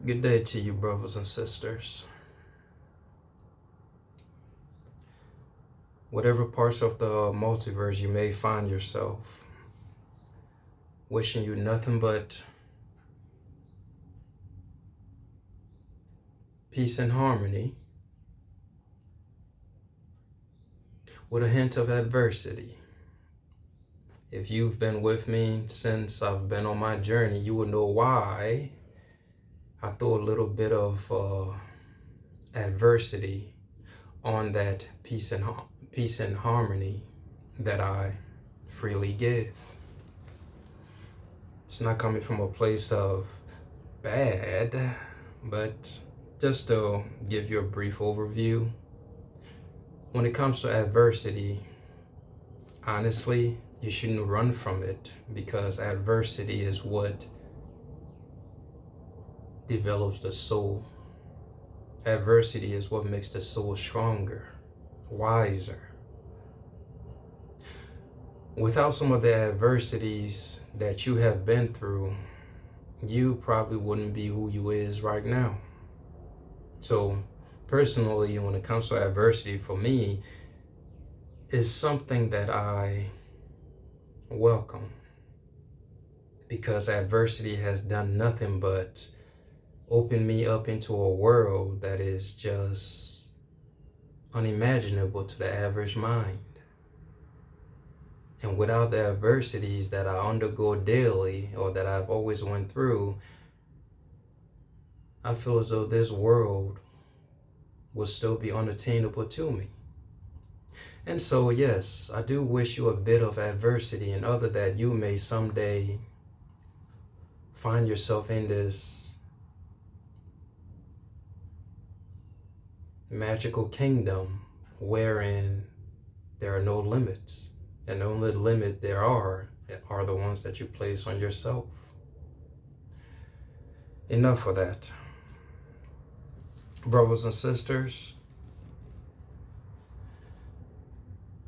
Good day to you, brothers and sisters. Whatever parts of the multiverse you may find yourself, wishing you nothing but peace and harmony with a hint of adversity. If you've been with me since I've been on my journey, you will know why I throw a little bit of adversity on that peace and harmony that I freely give. It's not coming from a place of bad, but just to give you a brief overview. When it comes to adversity, honestly, you shouldn't run from it, because adversity is what develops the soul. Adversity is what makes the soul stronger, wiser. Without some of the adversities that you have been through, you probably wouldn't be who you is right now. So personally, when it comes to adversity, for me, is something that I welcome, because adversity has done nothing but open me up into a world that is just unimaginable to the average mind. And without the adversities that I undergo daily, or that I've always went through, I feel as though this world will still be unattainable to me. And so, yes, I do wish you a bit of adversity, in order that you may someday find yourself in this magical kingdom wherein there are no limits, and the only limit there are the ones that you place on yourself. Enough of that. Brothers and sisters,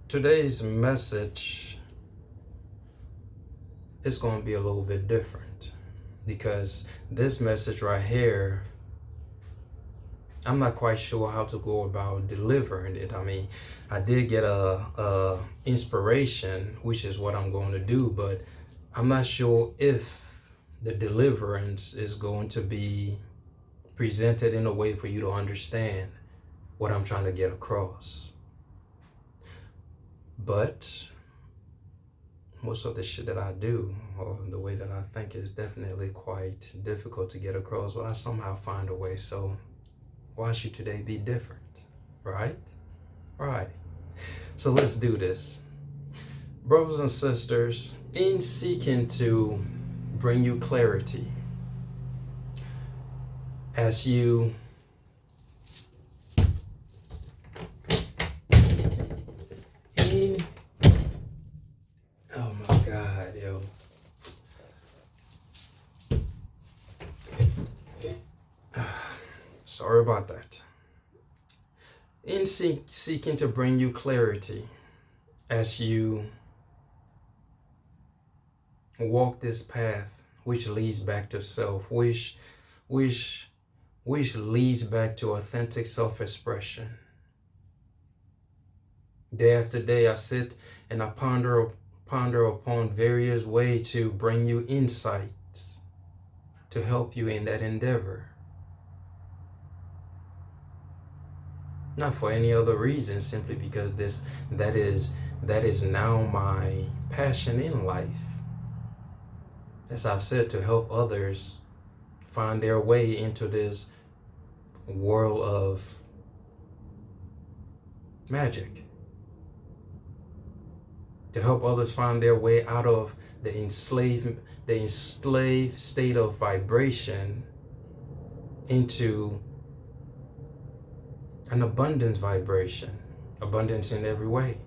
today's message is going to be a little bit different, because this message right here, I'm not quite sure how to go about delivering it. I mean, I did get a inspiration, which is what I'm going to do, but I'm not sure if the deliverance is going to be presented in a way for you to understand what I'm trying to get across. But most of the shit that I do, or the way that I think, is definitely quite difficult to get across, but I somehow find a way. So why should today be different, right? Right. So let's do this. Brothers and sisters, in seeking to bring you clarity, as you oh my God, yo. Sorry about that. In seeking to bring you clarity, as you walk this path which leads back to self, which leads back to authentic self-expression. Day after day, I sit and I ponder upon various ways to bring you insights to help you in that endeavor. Not for any other reason, simply because that is now my passion in life. As I've said, to help others find their way into this world of magic. To help others find their way out of the enslaved state of vibration into an abundance vibration, abundance in every way.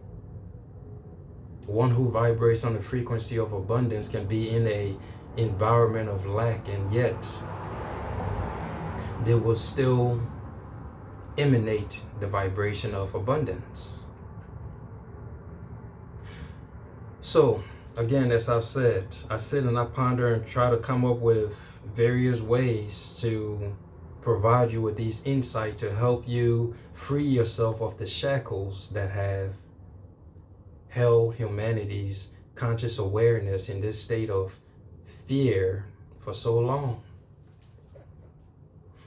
One who vibrates on the frequency of abundance can be in a environment of lack, and yet they will still emanate the vibration of abundance. So Again, as I've said, I sit and I ponder and try to come up with various ways to provide you with these insights to help you free yourself of the shackles that have held humanity's conscious awareness in this state of fear for so long.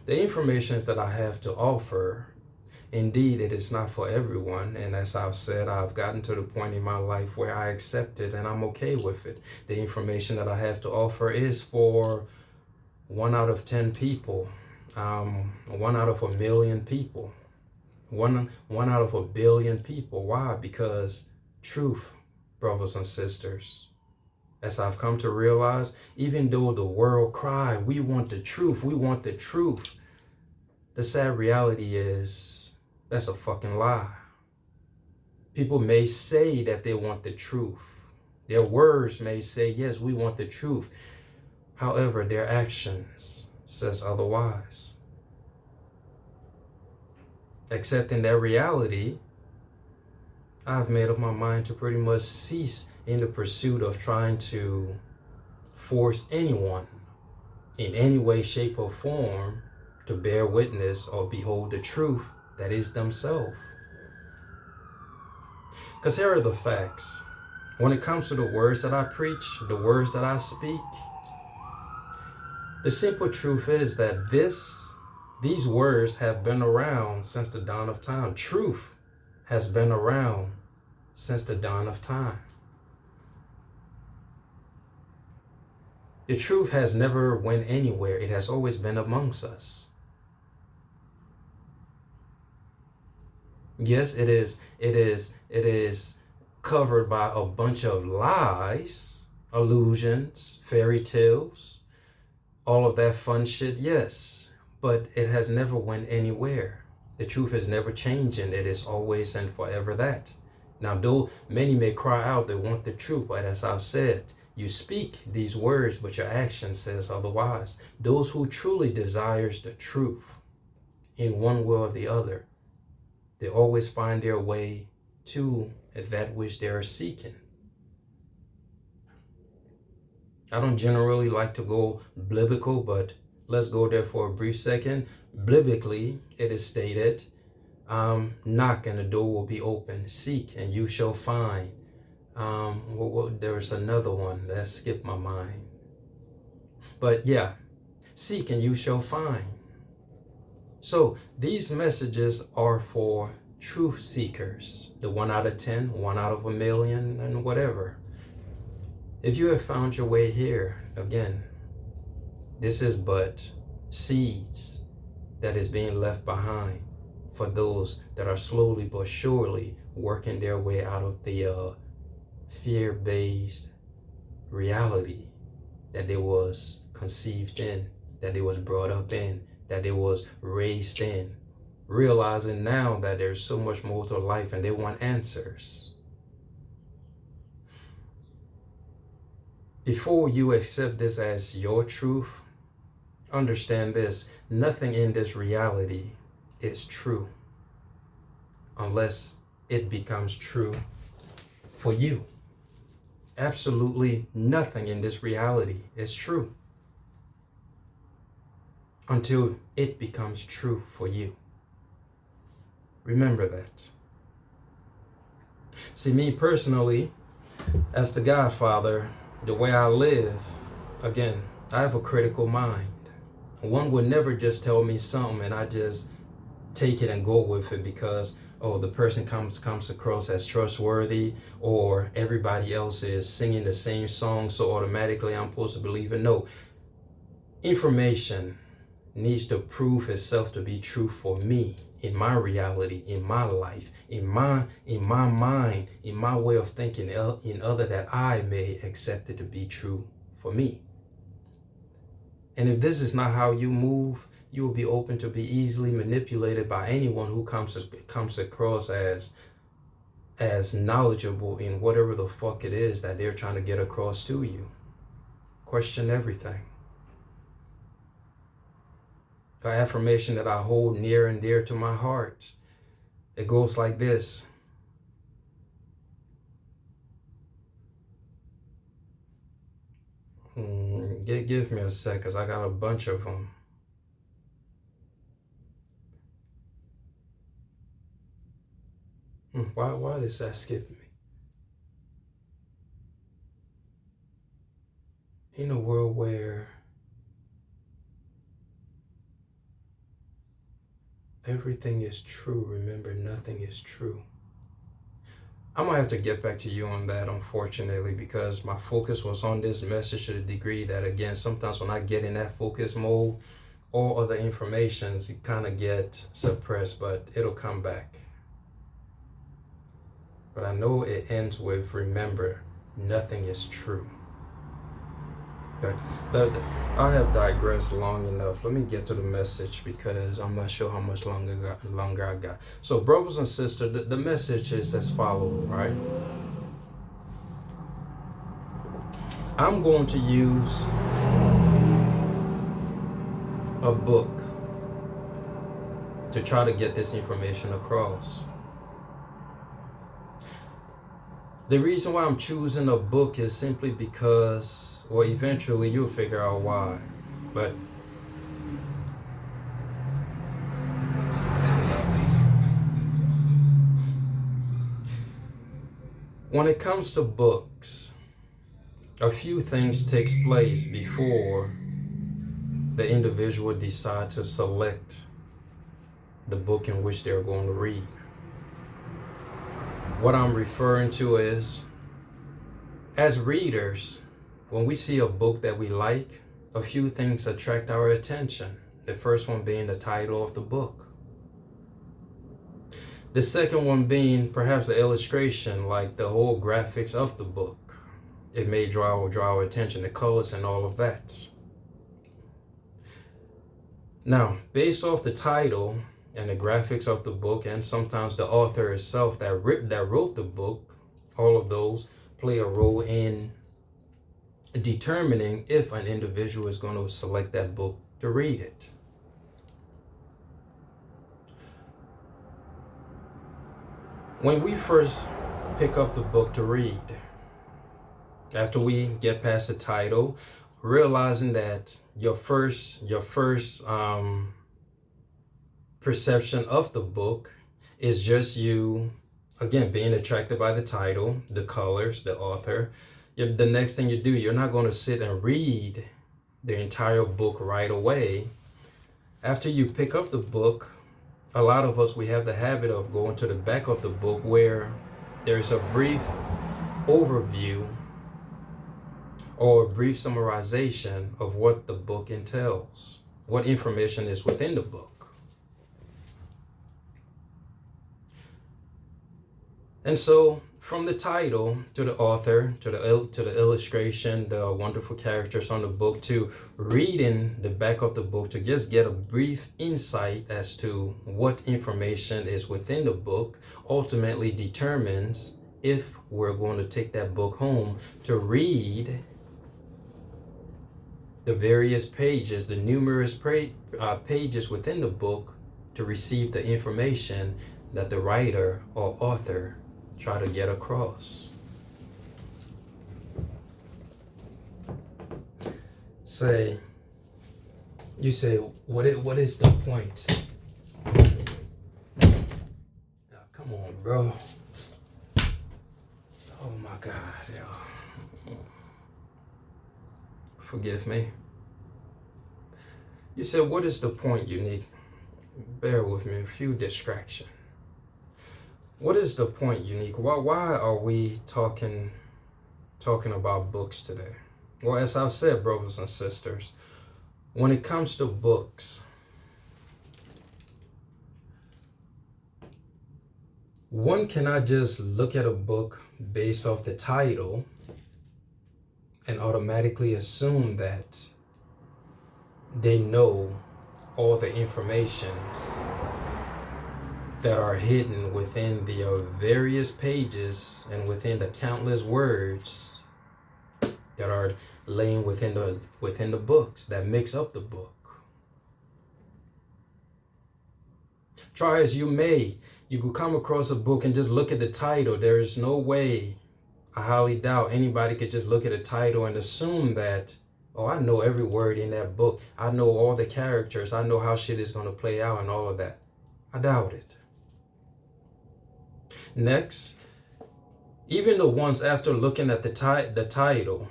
The information that I have to offer, indeed, it is not for everyone. And as I've said, I've gotten to the point in my life where I accept it and I'm okay with it. The information that I have to offer is for 1 out of 10 people, 1 out of 1 million people, one out of 1 billion people. Why? Because truth, brothers and sisters, as I've come to realize, even though the world cry, we want the truth, we want the truth, the sad reality is that's a fucking lie. People may say that they want the truth. Their words may say, yes, we want the truth. However, their actions says otherwise. Accepting that reality, I've made up my mind to pretty much cease in the pursuit of trying to force anyone in any way, shape, or form to bear witness or behold the truth that is themselves. Because here are the facts. When it comes to the words that I preach, the words that I speak, the simple truth is that these words have been around since the dawn of time. Truth has been around since the dawn of time. The truth has never went anywhere. It has always been amongst us. Yes, it is covered by a bunch of lies, illusions, fairy tales, all of that fun shit, yes, but it has never went anywhere. The truth is never changing. It is always and forever that. Now, though many may cry out they want the truth, but as I've said, you speak these words, but your action says otherwise. Those who truly desires the truth in one way or the other, they always find their way to that which they are seeking. I don't generally like to go biblical, but let's go there for a brief second. Biblically, it is stated, knock and the door will be open. Seek and you shall find. There's another one that skipped my mind. But yeah, seek and you shall find. So these messages are for truth seekers, the 1 out of 10, 1 out of 1 million, and whatever. If you have found your way here, again, this is but seeds that is being left behind for those that are slowly but surely working their way out of the fear-based reality that they was conceived in, that they was brought up in, that they was raised in, realizing now that there's so much more to life and they want answers. Before you accept this as your truth, understand this: nothing in this reality is true unless it becomes true for you. Absolutely nothing in this reality is true until it becomes true for you. Remember that. See, me personally, as the Godfather, the way I live, again, I have a critical mind. One would never just tell me something and I just take it and go with it because, oh, the person comes across as trustworthy, or everybody else is singing the same song, so automatically I'm supposed to believe it. No. Information needs to prove itself to be true for me, in my reality, in my life, in my mind, in my way of thinking, in other that I may accept it to be true for me. And if this is not how you move, you will be open to be easily manipulated by anyone who comes across as knowledgeable in whatever the fuck it is that they're trying to get across to you. Question everything. The affirmation that I hold near and dear to my heart, it goes like this: Give me a sec, because I got a bunch of them. Why does that skip me? In a world where everything is true, remember nothing is true. I'm gonna have to get back to you on that, unfortunately, because my focus was on this message to the degree that, again, sometimes when I get in that focus mode, all other informations kind of get suppressed, but it'll come back. But I know it ends with, remember, nothing is true. Okay, I have digressed long enough. Let me get to the message, because I'm not sure how much longer I got. So, brothers and sisters, the message is as follows, right? I'm going to use a book to try to get this information across. The reason why I'm choosing a book is simply because, well, eventually you'll figure out why. But when it comes to books, a few things takes place before the individual decide to select the book in which they're going to read. What I'm referring to is, as readers, when we see a book that we like, a few things attract our attention. The first one being the title of the book. The second one being perhaps the illustration, like the whole graphics of the book. It may draw our attention, the colors and all of that. Now, based off the title and the graphics of the book, and sometimes the author itself that wrote the book, all of those play a role in determining if an individual is going to select that book to read it. When we first pick up the book to read, after we get past the title, realizing that your first perception of the book is just you, again, being attracted by the title, the colors, the author. The next thing you do, you're not going to sit and read the entire book right away. After you pick up the book, a lot of us, we have the habit of going to the back of the book where there's a brief overview or a brief summarization of what the book entails, what information is within the book. And so, from the title to the author, to the illustration, the wonderful characters on the book, to reading the back of the book, to just get a brief insight as to what information is within the book, ultimately determines if we're going to take that book home to read the various pages, the numerous pages within the book, to receive the information that the writer or author try to get across. You say, what is the point? Oh, come on, bro. Oh my God, yo. Forgive me. You said, what is the point, Unique? Bear with me, a few distractions. What is the point, Unique? Why are we talking about books today? Well, as I've said, brothers and sisters, when it comes to books, one cannot just look at a book based off the title and automatically assume that they know all the informations that are hidden within the various pages and within the countless words that are laying within the books that makes up the book. Try as you may, you could come across a book and just look at the title. There is no way, I highly doubt anybody could just look at a title and assume that Oh, I know every word in that book. I know all the characters. I know how shit is going to play out and all of that. I doubt it. Next, even the ones after looking at the title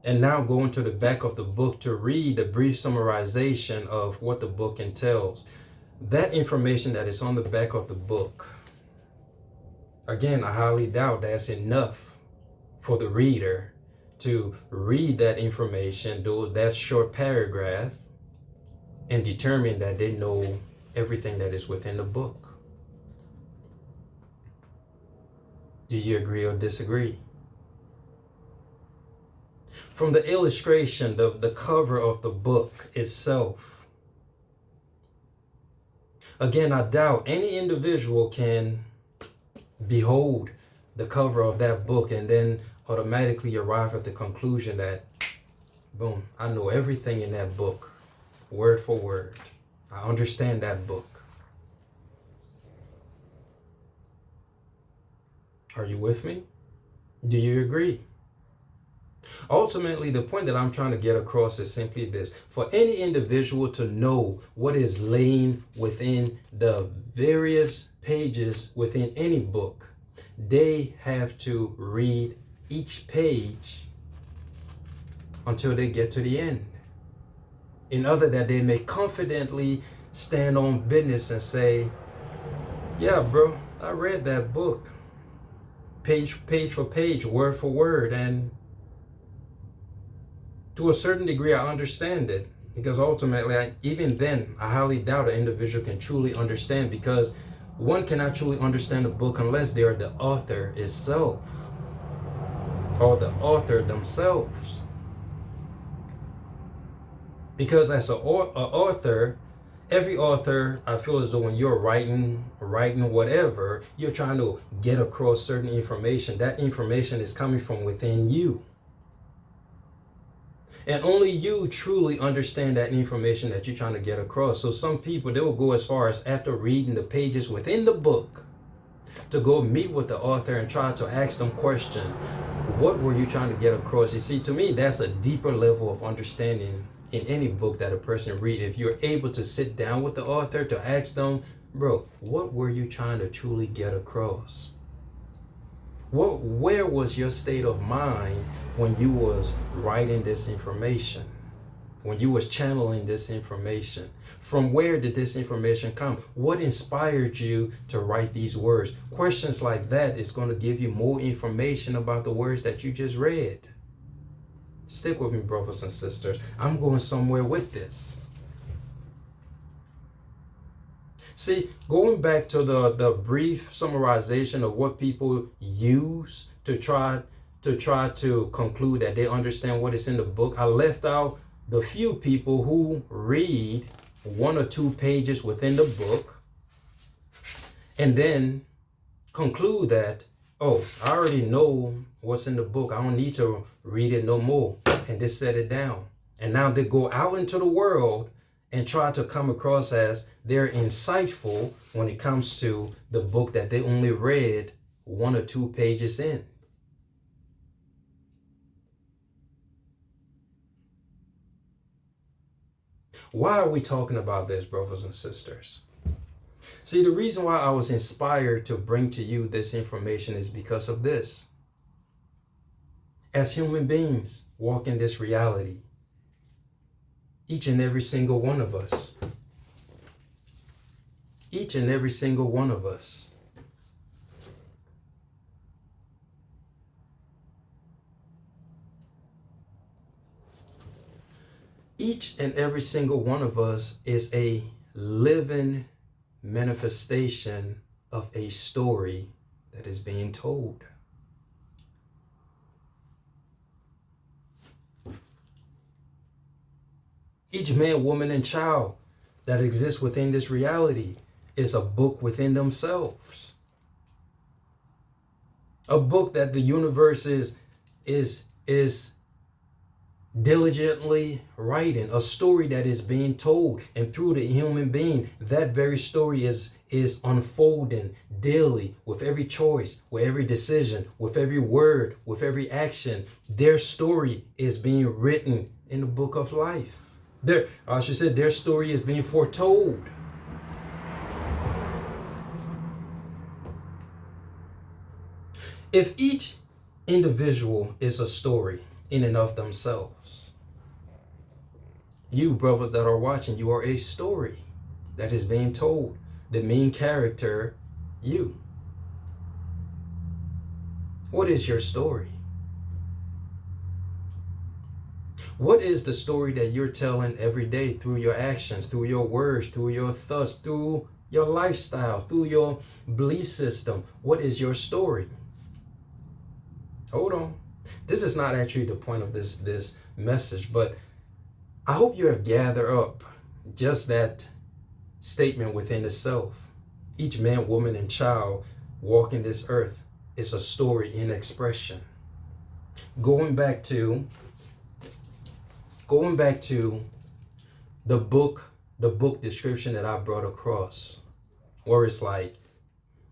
and now going to the back of the book to read the brief summarization of what the book entails, that information that is on the back of the book, again, I highly doubt that's enough for the reader to read that information, do that short paragraph, and determine that they know everything that is within the book. Do you agree or disagree? From the illustration, the cover of the book itself, again, I doubt any individual can behold the cover of that book and then automatically arrive at the conclusion that, boom, I know everything in that book, word for word. I understand that book. Are you with me? Do you agree? Ultimately, the point that I'm trying to get across is simply this. For any individual to know what is laying within the various pages within any book, they have to read each page until they get to the end. In order that they may confidently stand on business and say, yeah, bro, I read that book page for page, word for word, and to a certain degree, I understand it, because ultimately, even then, I highly doubt an individual can truly understand, because one cannot truly understand a book unless they are the author itself or the author themselves. Because as an author, every author, I feel as though when you're writing whatever, you're trying to get across certain information. That information is coming from within you. And only you truly understand that information that you're trying to get across. So some people, they will go as far as, after reading the pages within the book, to go meet with the author and try to ask them question. What were you trying to get across? You see, to me, that's a deeper level of understanding in any book that a person read. If you're able to sit down with the author to ask them, bro, what were you trying to truly get across? Where was your state of mind when you was writing this information? When you was channeling this information? From where did this information come? What inspired you to write these words? Questions like that is going to give you more information about the words that you just read. Stick with me, brothers and sisters. I'm going somewhere with this. See, going back to the brief summarization of what people use to try to conclude that they understand what is in the book, I left out the few people who read 1 or 2 pages within the book and then conclude that, oh, I already know what's in the book, I don't need to read it no more, and they set it down. And now they go out into the world and try to come across as they're insightful when it comes to the book that they only read 1 or 2 pages in. Why are we talking about this, brothers and sisters? See, the reason why I was inspired to bring to you this information is because of this. As human beings walk in this reality, each and every single one of us, each and every single one of us, each and every single one of us is a living manifestation of a story that is being told. Each man, woman, and child that exists within this reality is a book within themselves. A book that the universe is diligently writing a story that is being told, and through the human being, that very story is unfolding daily with every choice, with every decision, with every word, with every action. Their story is being written in the book of life. Their story is being foretold. If each individual is a story in and of themselves, you, brother, that are watching, you are a story that is being told. The main character, you. What is your story? What is the story that you're telling every day through your actions, through your words, through your thoughts, through your lifestyle, through your belief system? What is your story? Hold on. This is not actually the point of this message, but I hope you have gathered up just that statement within itself. Each man, woman, and child walking this earth is a story in expression. Going back to the book description that I brought across, where it's like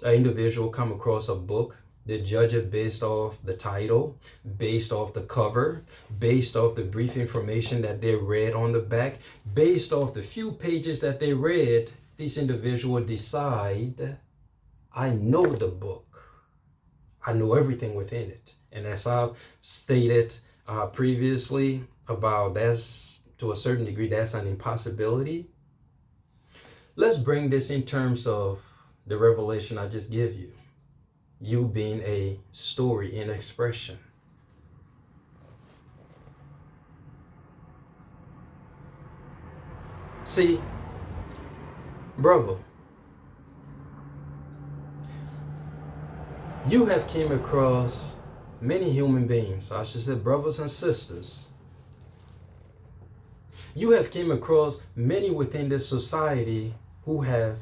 an individual come across a book, they judge it based off the title, based off the cover, based off the brief information that they read on the back, based off the few pages that they read. These individuals decide, I know the book. I know everything within it. And as I've stated previously about that's, to a certain degree, that's an impossibility. Let's bring this in terms of the revelation I just gave you. You being a story in expression. See, brother, you have came across many human beings, I should say brothers and sisters. You have came across many within this society who have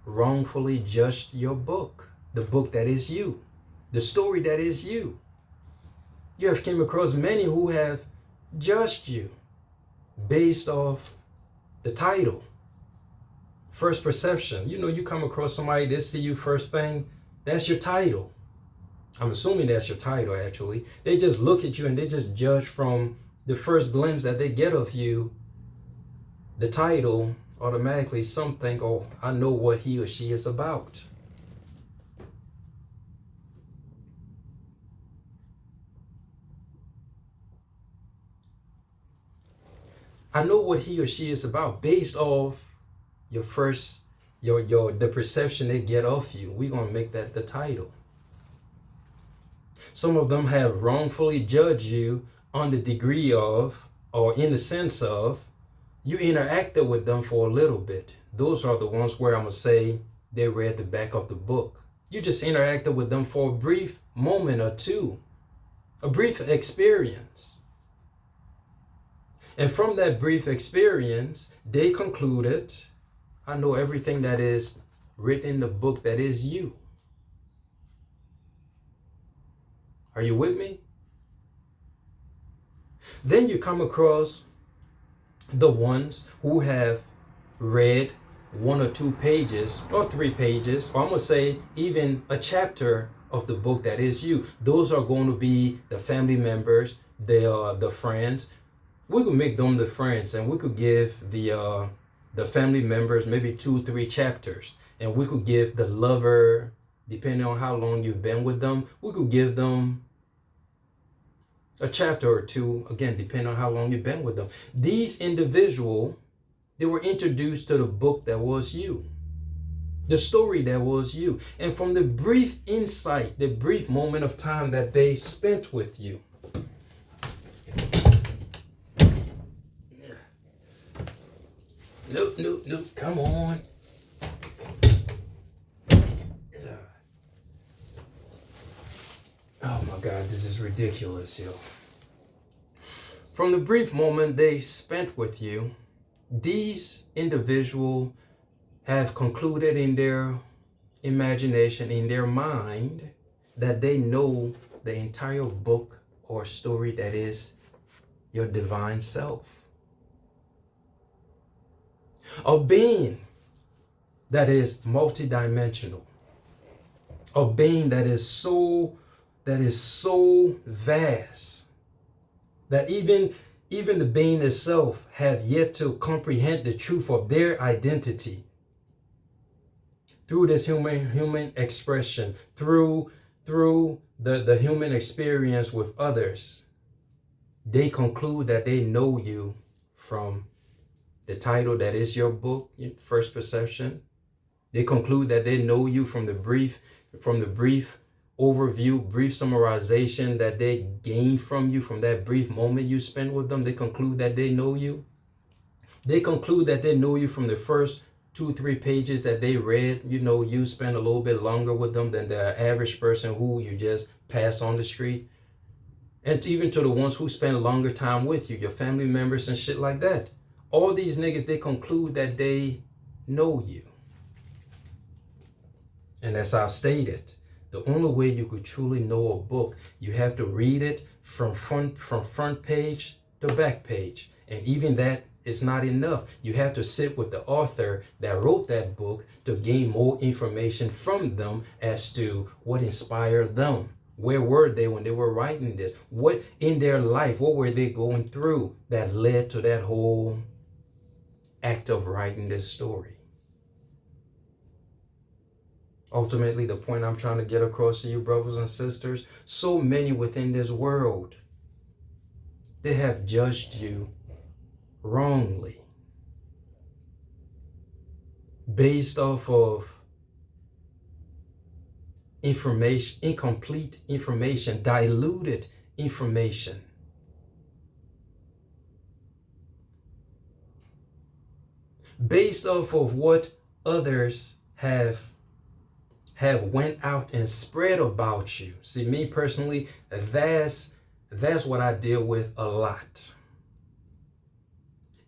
wrongfully judged your book, the book that is you, the story that is you. You have came across many who have judged you based off the title, first perception. You know, you come across somebody, they see you first thing, that's your title. I'm assuming that's your title, actually. They just look at you and they just judge from the first glimpse that they get of you. The title, automatically some think, oh, I know what he or she is about. I know what he or she is about based off your first, the perception they get of you. We're gonna make that the title. Some of them have wrongfully judged you on the degree of, or in the sense of, you interacted with them for a little bit. Those are the ones where I'm gonna say they read the back of the book. You just interacted with them for a brief moment or two, a brief experience. And from that brief experience, they concluded, I know everything that is written in the book that is you. Are you with me? Then you come across the ones who have read 1 or 2 pages or 3 pages, or I'm gonna say even a chapter of the book that is you. Those are going to be the family members, the friends. We could make them the friends, and we could give the family members maybe 2-3 chapters, and we could give the lover, depending on how long you've been with them, we could give them a chapter or 2, again, depending on how long you've been with them. These individuals, they were introduced to the book that was you, the story that was you. And from the brief insight, the brief moment of time that they spent with you, nope, come on. Oh my God, this is ridiculous, yo. From the brief moment they spent with you, these individuals have concluded in their imagination, in their mind, that they know the entire book or story that is your divine self. A being that is multidimensional. A being that is so vast that even the being itself have yet to comprehend the truth of their identity through this human expression, through the human experience with others. They conclude that they know you from the title that is your book, First Perception. They conclude that they know you from the brief overview, brief summarization that they gain from you from that brief moment you spend with them. They conclude that they know you. They conclude that they know you from the first 2-3 pages that they read. You spend a little bit longer with them than the average person who you just passed on the street. And even to the ones who spend a longer time with you, your family members and shit like that. All these niggas, they conclude that they know you. And as I've stated, the only way you could truly know a book, you have to read it from front page to back page. And even that is not enough. You have to sit with the author that wrote that book to gain more information from them as to what inspired them. Where were they when they were writing this? What in their life, what were they going through that led to that whole act of writing this story? Ultimately, the point I'm trying to get across to you, brothers and sisters, so many within this world, they have judged you wrongly based off of information, incomplete information, diluted information. Based off of what others have went out and spread about you. See, me personally, that's what I deal with a lot.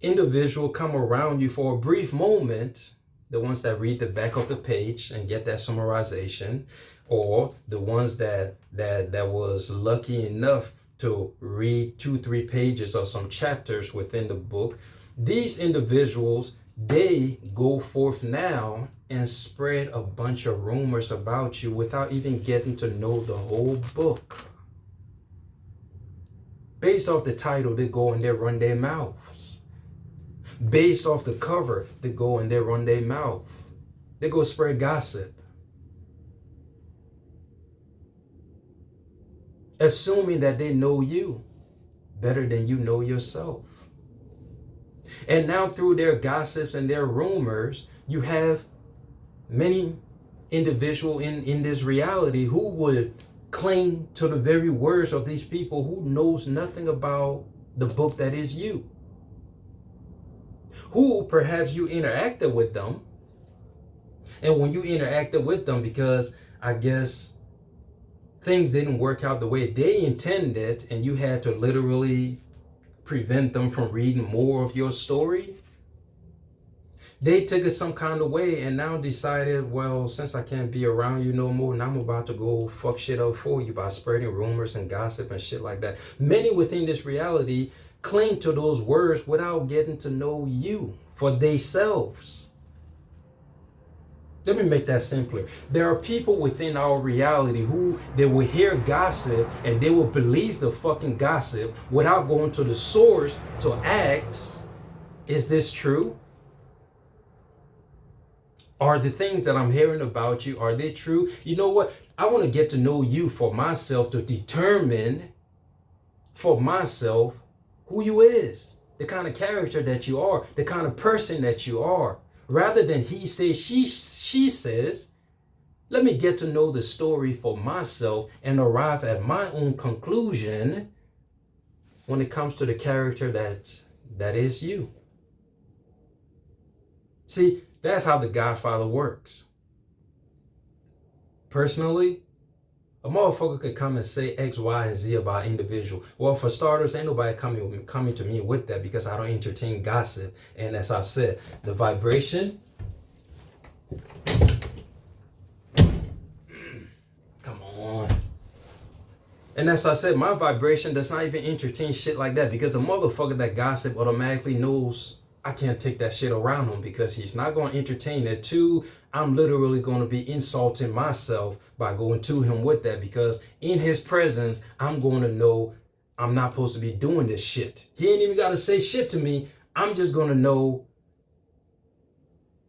Individual come around you for a brief moment, the ones that read the back of the page and get that summarization, or the ones that was lucky enough to read 2-3 pages or some chapters within the book. These individuals, they go forth now and spread a bunch of rumors about you without even getting to know the whole book. Based off the title, they go and they run their mouths. Based off the cover, they go and they run their mouth. They go spread gossip. Assuming that they know you better than you know yourself. And now through their gossips and their rumors, you have many individuals in this reality who would cling to the very words of these people who knows nothing about the book that is you. Who perhaps you interacted with them. And when you interacted with them, because I guess things didn't work out the way they intended, and you had to literally prevent them from reading more of your story, they took it some kind of way and now decided, well, since I can't be around you no more, now I'm about to go fuck shit up for you by spreading rumors and gossip and shit like that. Many within this reality cling to those words without getting to know you for themselves. Let me make that simpler. There are people within our reality who they will hear gossip and they will believe the fucking gossip without going to the source to ask, is this true? Are the things that I'm hearing about you, are they true? You know what? I want to get to know you for myself to determine for myself who you is, the kind of character that you are, the kind of person that you are. Rather than he says, she says, let me get to know the story for myself and arrive at my own conclusion when it comes to the character that is you. See, that's how the Godfather works. Personally, a motherfucker could come and say X, Y, and Z about an individual. Well, for starters, ain't nobody coming to me with that because I don't entertain gossip. And as I've said, the vibration, come on. And as I said, my vibration does not even entertain shit like that, because the motherfucker that gossip automatically knows I can't take that shit around him, because he's not going to entertain it. Two, I'm literally going to be insulting myself by going to him with that, because in his presence, I'm going to know I'm not supposed to be doing this shit. He ain't even got to say shit to me. I'm just going to know,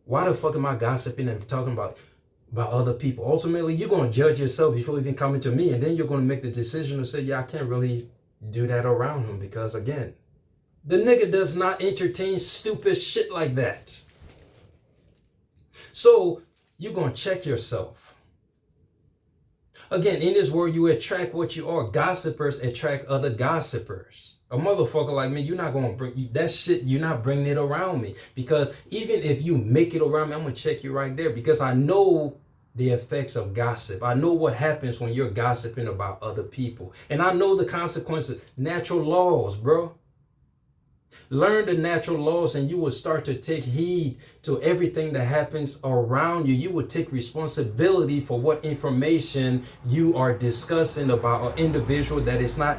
why the fuck am I gossiping and talking about other people? Ultimately, you're going to judge yourself before even coming to me. And then you're going to make the decision to say, yeah, I can't really do that around him, because again, the nigga does not entertain stupid shit like that. So you're going to check yourself. Again, in this world, you attract what you are. Gossipers attract other gossipers. A motherfucker like me, you're not going to bring that shit. You're not bringing it around me, because even if you make it around me, I'm going to check you right there, because I know the effects of gossip. I know what happens when you're gossiping about other people. And I know the consequences, natural laws, bro. Learn the natural laws and you will start to take heed to everything that happens around you. You will take responsibility for what information you are discussing about an individual that is not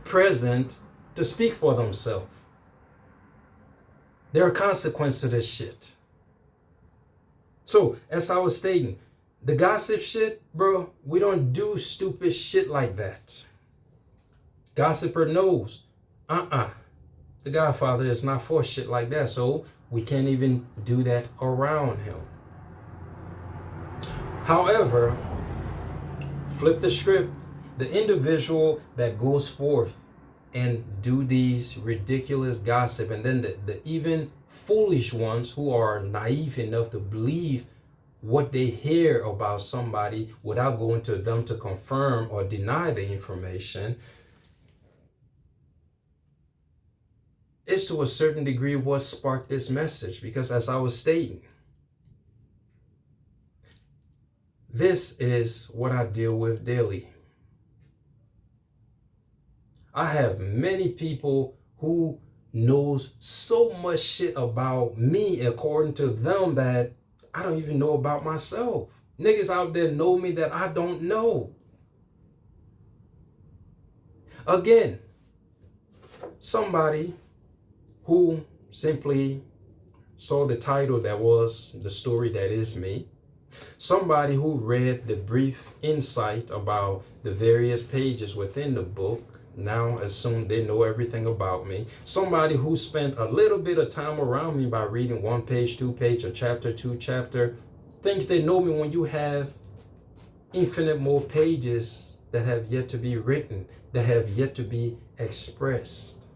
present to speak for themselves. There are consequences to this shit. So, as I was stating, the gossip shit, bro, we don't do stupid shit like that. Gossiper knows, the Godfather is not for shit like that, so we can't even do that around him. However, flip the script. The individual that goes forth and do these ridiculous gossip, and then the even foolish ones who are naive enough to believe what they hear about somebody without going to them to confirm or deny the information, is to a certain degree what sparked this message. Because as I was stating, this is what I deal with daily. I have many people who knows so much shit about me according to them that I don't even know about myself. Niggas out there know me that I don't know. Again, somebody who simply saw the title that was The Story That Is Me, somebody who read the brief insight about the various pages within the book, now assume they know everything about me, somebody who spent a little bit of time around me by reading 1 page, 2 page, a chapter, 2 chapter, thinks they know me when you have infinite more pages that have yet to be written, that have yet to be expressed.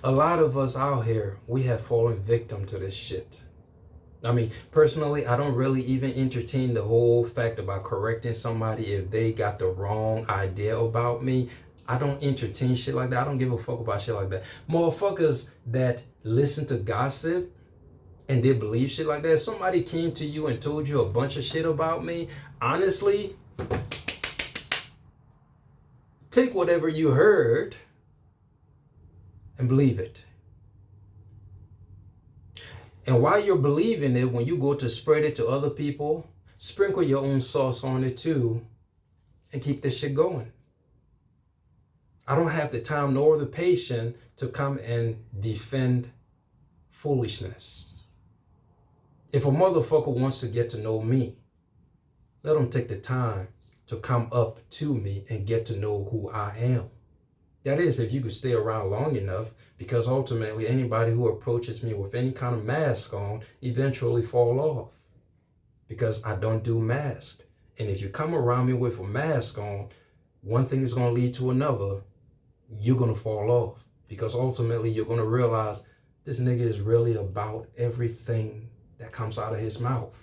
A lot of us out here, we have fallen victim to this shit. I mean, personally, I don't really even entertain the whole fact about correcting somebody if they got the wrong idea about me. I don't entertain shit like that. I don't give a fuck about shit like that. Motherfuckers that listen to gossip and they believe shit like that. If somebody came to you and told you a bunch of shit about me, honestly, take whatever you heard and believe it. And while you're believing it, when you go to spread it to other people, sprinkle your own sauce on it too and keep this shit going. I don't have the time nor the patience to come and defend foolishness. If a motherfucker wants to get to know me, let him take the time to come up to me and get to know who I am. That is, if you could stay around long enough, because ultimately anybody who approaches me with any kind of mask on eventually fall off, because I don't do masks. And if you come around me with a mask on, one thing is going to lead to another. You're going to fall off, because ultimately you're going to realize this nigga is really about everything that comes out of his mouth.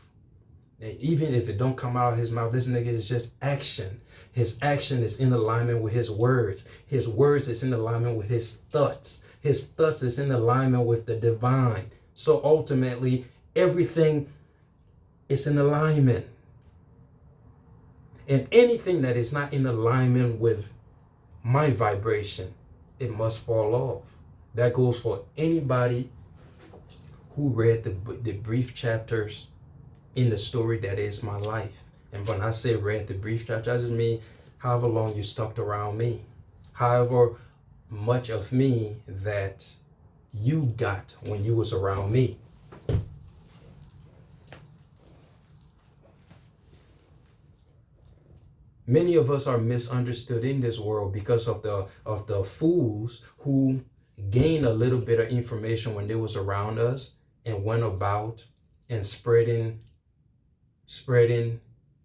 And even if it don't come out of his mouth, this nigga is just action. His action is in alignment with his words. His words is in alignment with his thoughts. His thoughts is in alignment with the divine. So ultimately, everything is in alignment. And anything that is not in alignment with my vibration, it must fall off. That goes for anybody who read the brief chapters in the story that is my life. And when I say read the brief chapter, I just mean however long you stuck around me, however much of me that you got when you was around me. Many of us are misunderstood in this world because of the fools who gained a little bit of information when they was around us and went about and spreading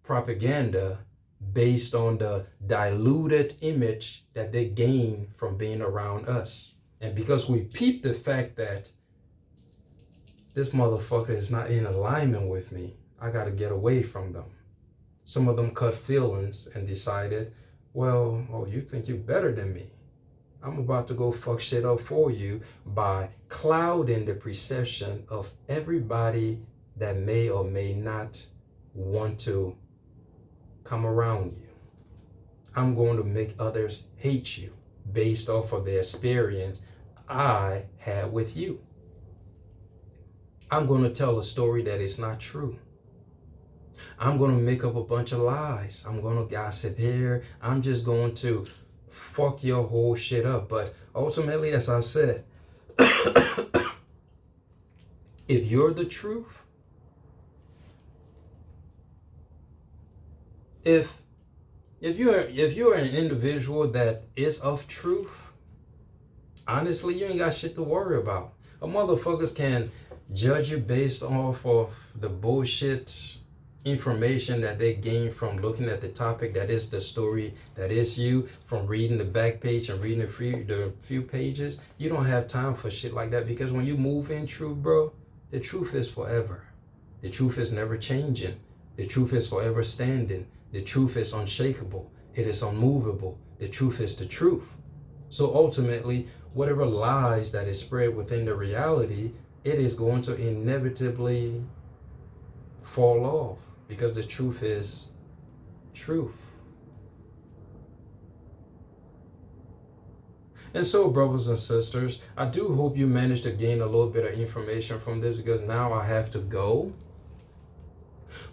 propaganda based on the diluted image that they gain from being around us. And because we peep the fact that this motherfucker is not in alignment with me, I got to get away from them. Some of them cut feelings and decided, well, oh, you think you're better than me. I'm about to go fuck shit up for you by clouding the perception of everybody that may or may not want to come around you. I'm going to make others hate you based off of the experience I had with you. I'm going to tell a story that is not true. I'm going to make up a bunch of lies. I'm going to gossip here. I'm just going to fuck your whole shit up. But ultimately, as I said, if you're the truth, if you're an individual that is of truth, honestly, you ain't got shit to worry about. Motherfuckers can judge you based off of the bullshit information that they gain from looking at the topic that is the story that is you, from reading the back page and reading the few pages. You don't have time for shit like that, because when you move in truth, bro, the truth is forever. The truth is never changing. The truth is forever standing. The truth is unshakable. It is unmovable. The truth is the truth. So ultimately, whatever lies that is spread within the reality, it is going to inevitably fall off, because the truth is truth. And so, brothers and sisters, I do hope you managed to gain a little bit of information from this, because now I have to go.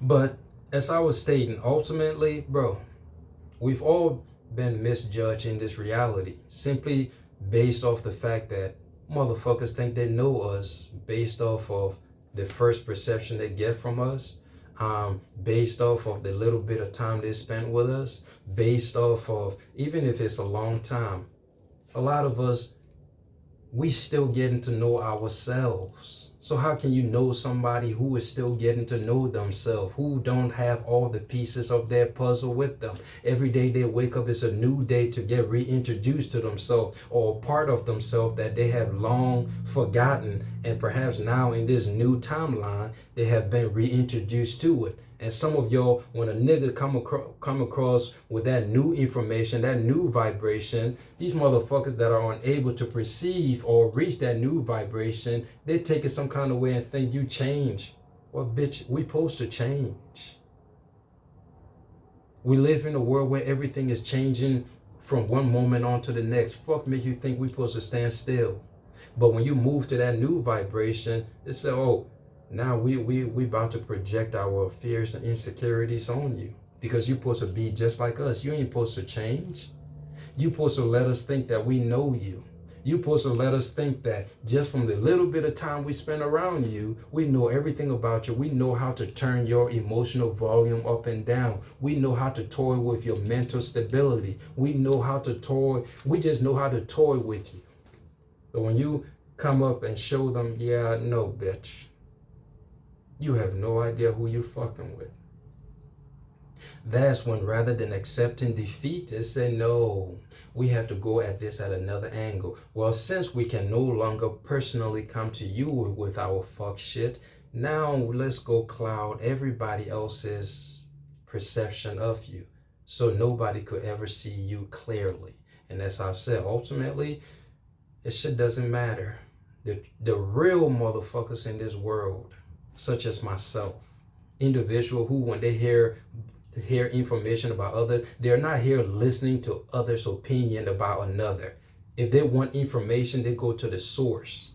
But as I was stating, ultimately, bro, we've all been misjudged in this reality, simply based off the fact that motherfuckers think they know us based off of the first perception they get from us, based off of the little bit of time they spent with us, based off of, even if it's a long time, a lot of us, we still getting to know ourselves. So how can you know somebody who is still getting to know themselves, who don't have all the pieces of their puzzle with them? Every day they wake up is a new day to get reintroduced to themselves, or part of themselves that they have long forgotten, and perhaps now in this new timeline they have been reintroduced to it. And some of y'all, when a nigga come across with that new information, that new vibration, these motherfuckers that are unable to perceive or reach that new vibration, they take it some kind of way and think you change. Well, bitch, we supposed to change. We live in a world where everything is changing from one moment on to the next. Fuck make you think we supposed to stand still. But when you move to that new vibration, they say, oh, now we about to project our fears and insecurities on you, because you're supposed to be just like us. You ain't supposed to change. You're supposed to let us think that we know you. You're supposed to let us think that just from the little bit of time we spend around you, we know everything about you. We know how to turn your emotional volume up and down. We know how to toy with your mental stability. We know how to toy. We just know how to toy with you. But when you come up and show them, yeah, no, bitch, you have no idea who you're fucking with. That's when, rather than accepting defeat, they say, no, we have to go at this at another angle. Well, since we can no longer personally come to you with our fuck shit, now let's go cloud everybody else's perception of you, so nobody could ever see you clearly. And as I've said, ultimately, it shit doesn't matter. The real motherfuckers in this world, such as myself, individual who, when they hear information about others, they're not here listening to others' opinion about another. If they want information, they go to the source.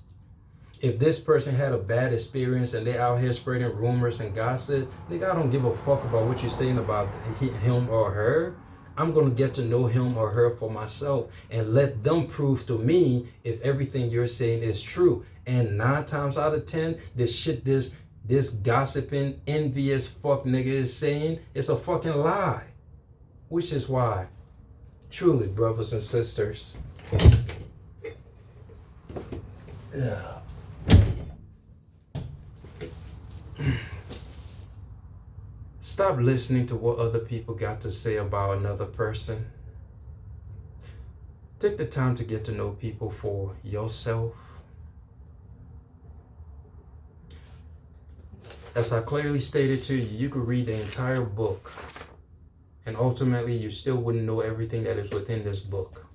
If this person had a bad experience and they out here spreading rumors and gossip, nigga, I don't give a fuck about what you're saying about him or her. I'm going to get to know him or her for myself and let them prove to me if everything you're saying is true. And 9 times out of 10, this shit, this gossiping, envious fuck nigga is saying, it's a fucking lie. Which is why, truly, brothers and sisters, stop listening to what other people got to say about another person. Take the time to get to know people for yourself. As I clearly stated to you, you could read the entire book, and ultimately you still wouldn't know everything that is within this book.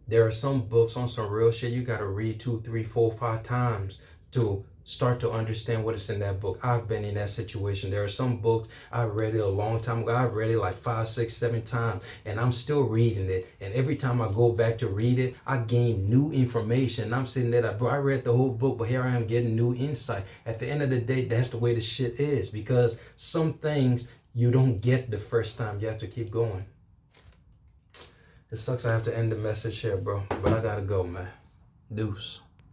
There are some books on some real shit you gotta read 2, 3, 4, 5 times to start to understand what is in that book. I've been in that situation. There are some books I read it a long time ago. I read it like 5, 6, 7 times, and I'm still reading it. And every time I go back to read it, I gain new information. And I'm sitting there like, bro, I read the whole book, but here I am getting new insight. At the end of the day, that's the way the shit is, because some things you don't get the first time. You have to keep going. It sucks I have to end the message here, bro, but I gotta go, man. Deuce.